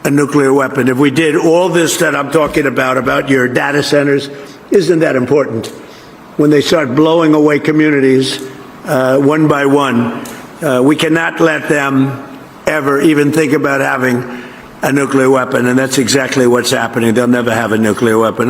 a nuclear weapon. If we did all this that I'm talking about your data centers, isn't that important? When they start blowing away communities one by one, we cannot let them ever even think about having a nuclear weapon, and that's exactly what's happening. They'll never have a nuclear weapon.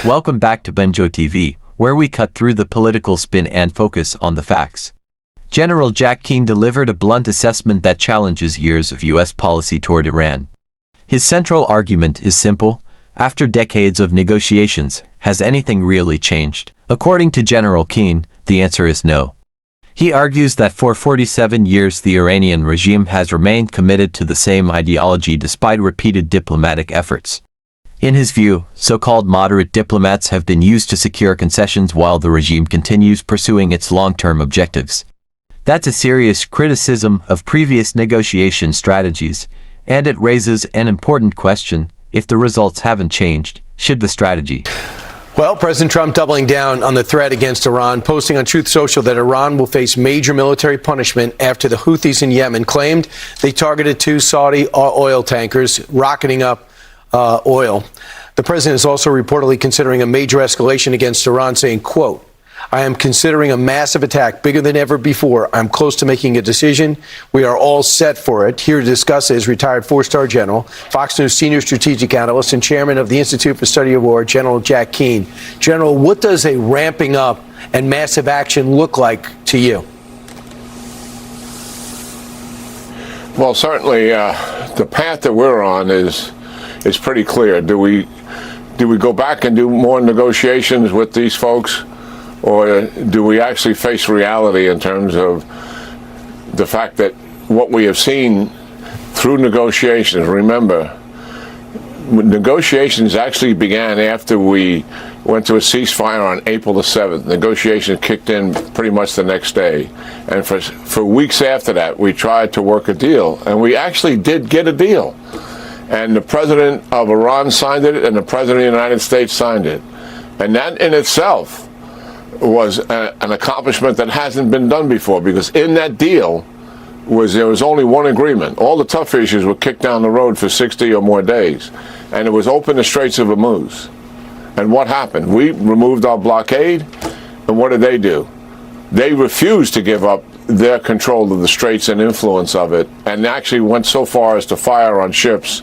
Welcome back to Benjo TV, where we cut through the political spin and focus on the facts. General Jack Keane delivered a blunt assessment that challenges years of U.S. policy toward Iran. His central argument is simple: after decades of negotiations, has anything really changed? According to General Keane, the answer is no. He argues that for 47 years the Iranian regime has remained committed to the same ideology despite repeated diplomatic efforts. In his view, so-called moderate diplomats have been used to secure concessions while the regime continues pursuing its long-term objectives. That's a serious criticism of previous negotiation strategies, and it raises an important question: if the results haven't changed, should the strategy? Well, President Trump doubling down on the threat against Iran, posting on Truth Social that Iran will face major military punishment after the Houthis in Yemen claimed they targeted 2 Saudi oil tankers rocketing up oil. The president is also reportedly considering a major escalation against Iran, saying, quote, "I am considering a massive attack bigger than ever before. I'm close to making a decision. We are all set for it." Here to discuss is retired 4-star general, Fox News senior strategic analyst, and chairman of the Institute for Study of War, General Jack Keane. General, what does a ramping up and massive action look like to you? Well, certainly the path that we're on is pretty clear. Do we go back and do more negotiations with these folks? Or do we actually face reality in terms of the fact that what we have seen through negotiations? Remember, negotiations actually began after we went to a ceasefire on April the 7th. Negotiations kicked in pretty much the next day. And for weeks after that, we tried to work a deal. And we actually did get a deal. And the president of Iran signed it, and the president of the United States signed it. And that in itself was an accomplishment that hasn't been done before, because in that deal there was only one agreement. All the tough issues were kicked down the road for 60 or more days, and it was open the Straits of Hormuz. And what happened? We removed our blockade, and what did they do? They refused to give up their control of the Straits and influence of it, and actually went so far as to fire on ships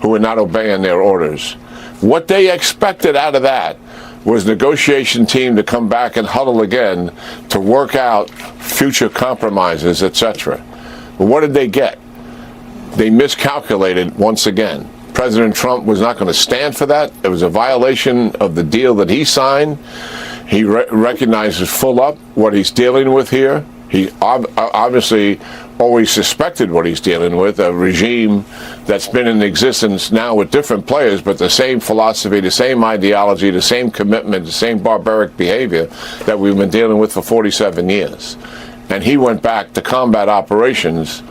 who were not obeying their orders. What they expected out of that was negotiation team to come back and huddle again to work out future compromises, etc. But what did they get? They miscalculated once again. President Trump was not going to stand for that. It was a violation of the deal that he signed. He recognizes full up what he's dealing with here. He obviously always suspected what he's dealing with, a regime that's been in existence now with different players, but the same philosophy, the same ideology, the same commitment, the same barbaric behavior that we've been dealing with for 47 years. And he went back to combat operations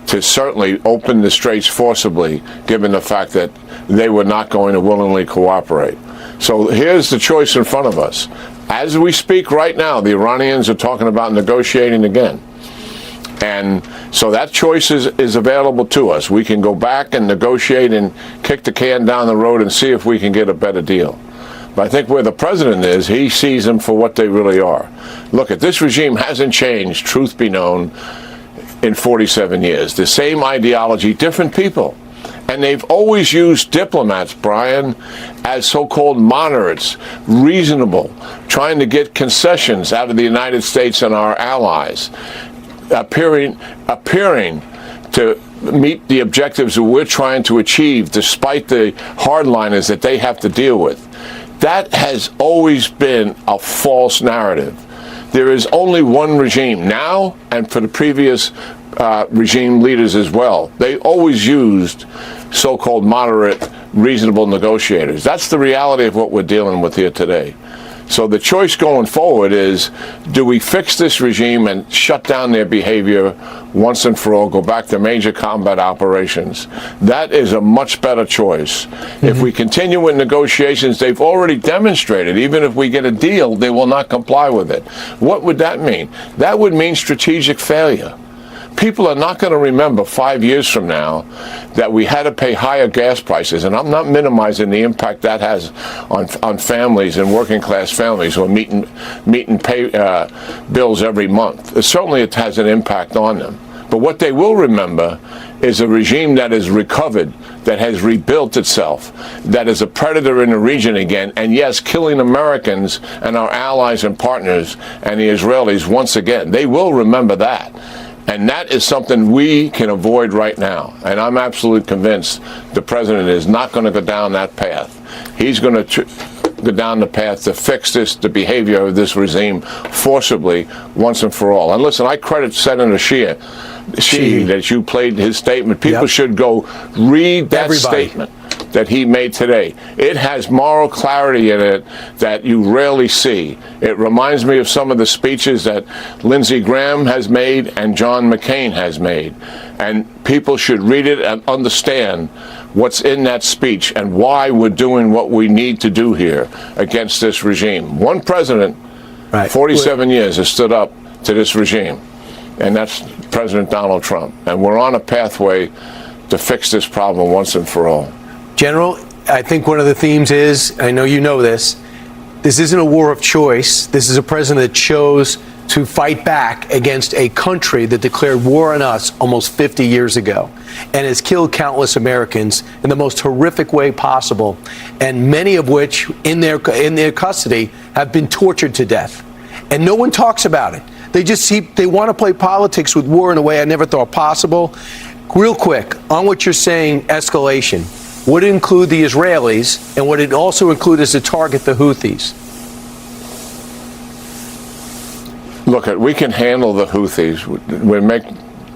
to certainly open the straits forcibly, given the fact that they were not going to willingly cooperate. So here's the choice in front of us. As we speak right now, the Iranians are talking about negotiating again. And so that choice is available to us. We can go back and negotiate and kick the can down the road and see if we can get a better deal. But I think where the president is, he sees them for what they really are. Look, this regime hasn't changed, truth be known, in 47 years. The same ideology, different people. And they've always used diplomats, Brian, as so-called moderates, reasonable, trying to get concessions out of the United States and our allies, appearing to meet the objectives that we're trying to achieve despite the hardliners that they have to deal with. That has always been a false narrative. There is only one regime now, and for the previous regime leaders as well. They always used so-called moderate, reasonable negotiators. That's the reality of what we're dealing with here today. So the choice going forward is, do we fix this regime and shut down their behavior once and for all, go back to major combat operations? That is a much better choice. If we continue with negotiations, they've already demonstrated, even if we get a deal, they will not comply with it. What would that mean? That would mean strategic failure. people are not going to remember 5 years from now that we had to pay higher gas prices. And I'm not minimizing the impact that has on families and working class families who are meeting pay bills every month. Certainly it has an impact on them. But what they will remember is a regime that has recovered, that has rebuilt itself, that is a predator in the region again, and yes, killing Americans and our allies and partners and the Israelis once again. They will remember that. And that is something we can avoid right now. And I'm absolutely convinced the president is not going to go down that path. He's going to go down the path to fix the behavior of this regime forcibly once and for all. And listen, I credit Senator Sheehy that you played his statement. People should go read that statement that he made today. It has moral clarity in it that you rarely see. It reminds me of some of the speeches that Lindsey Graham has made and John McCain has made. And people should read it and understand what's in that speech and why we're doing what we need to do here against this regime. One president, 47 years, has stood up to this regime, and that's President Donald Trump. And we're on a pathway to fix this problem once and for all. General, I think one of the themes is, I know you know this isn't a war of choice. This is a president that chose to fight back against a country that declared war on us almost 50 years ago and has killed countless Americans in the most horrific way possible, and many of which in their custody have been tortured to death. And no one talks about it. They want to play politics with war in a way I never thought possible. Real quick, on what you're saying, escalation, would it include the Israelis, and would it also include as a target the Houthis? Look, we can handle the Houthis.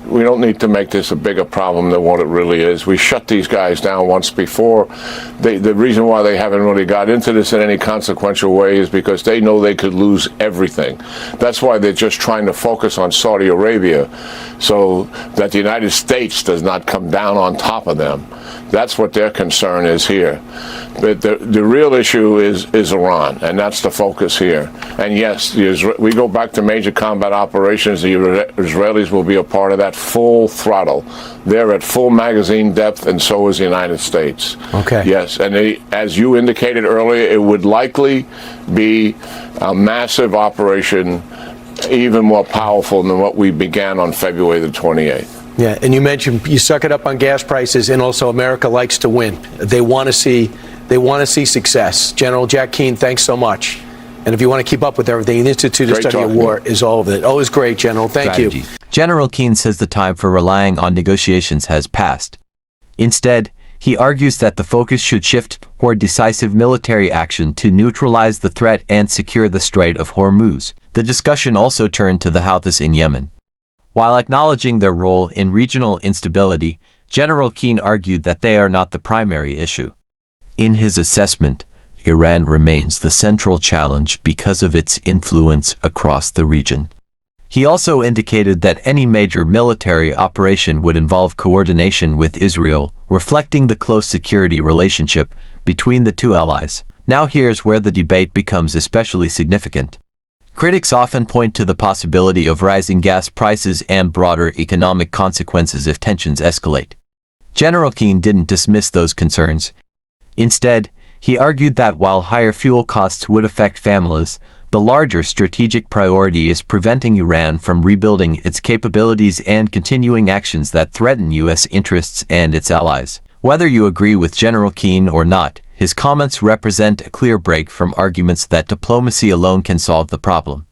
We don't need to make this a bigger problem than what it really is. We shut these guys down once before. The reason why they haven't really got into this in any consequential way is because they know they could lose everything. That's why they're just trying to focus on Saudi Arabia so that the United States does not come down on top of them. That's what their concern is here. But the real issue is Iran, and that's the focus here. And yes, we go back to major combat operations. The Israelis will be a part of that full throttle. They're at full magazine depth, and so is the United States. Okay. Yes, and as you indicated earlier, it would likely be a massive operation, even more powerful than what we began on February the 28th. Yeah, and you mentioned you suck it up on gas prices, and also America likes to win. They want to see success. General Jack Keane, thanks so much. And if you want to keep up with everything, the Institute of Study of War is all of it. Always great, General. Thank you. General Keane says the time for relying on negotiations has passed. Instead, he argues that the focus should shift toward decisive military action to neutralize the threat and secure the Strait of Hormuz. The discussion also turned to the Houthis in Yemen. While acknowledging their role in regional instability, General Keane argued that they are not the primary issue. In his assessment, Iran remains the central challenge because of its influence across the region. He also indicated that any major military operation would involve coordination with Israel, reflecting the close security relationship between the two allies. Now here's where the debate becomes especially significant. Critics often point to the possibility of rising gas prices and broader economic consequences if tensions escalate. General Keane didn't dismiss those concerns. Instead, he argued that while higher fuel costs would affect families, the larger strategic priority is preventing Iran from rebuilding its capabilities and continuing actions that threaten U.S. interests and its allies. Whether you agree with General Keane or not, his comments represent a clear break from arguments that diplomacy alone can solve the problem.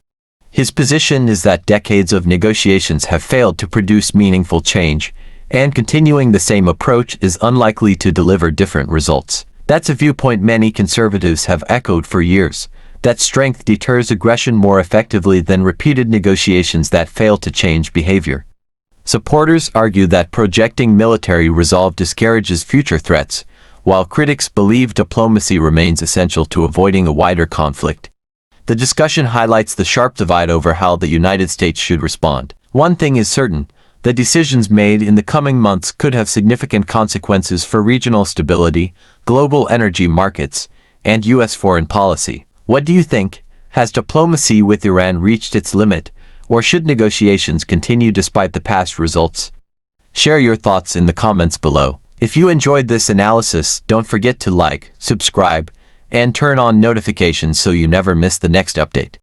His position is that decades of negotiations have failed to produce meaningful change, and continuing the same approach is unlikely to deliver different results. That's a viewpoint many conservatives have echoed for years, that strength deters aggression more effectively than repeated negotiations that fail to change behavior. Supporters argue that projecting military resolve discourages future threats, while critics believe diplomacy remains essential to avoiding a wider conflict. The discussion highlights the sharp divide over how the United States should respond. One thing is certain, the decisions made in the coming months could have significant consequences for regional stability, global energy markets, and U.S. foreign policy. What do you think? Has diplomacy with Iran reached its limit, Or should negotiations continue despite the past results? Share your thoughts in the comments below. If you enjoyed this analysis, don't forget to like, subscribe, and turn on notifications so you never miss the next update.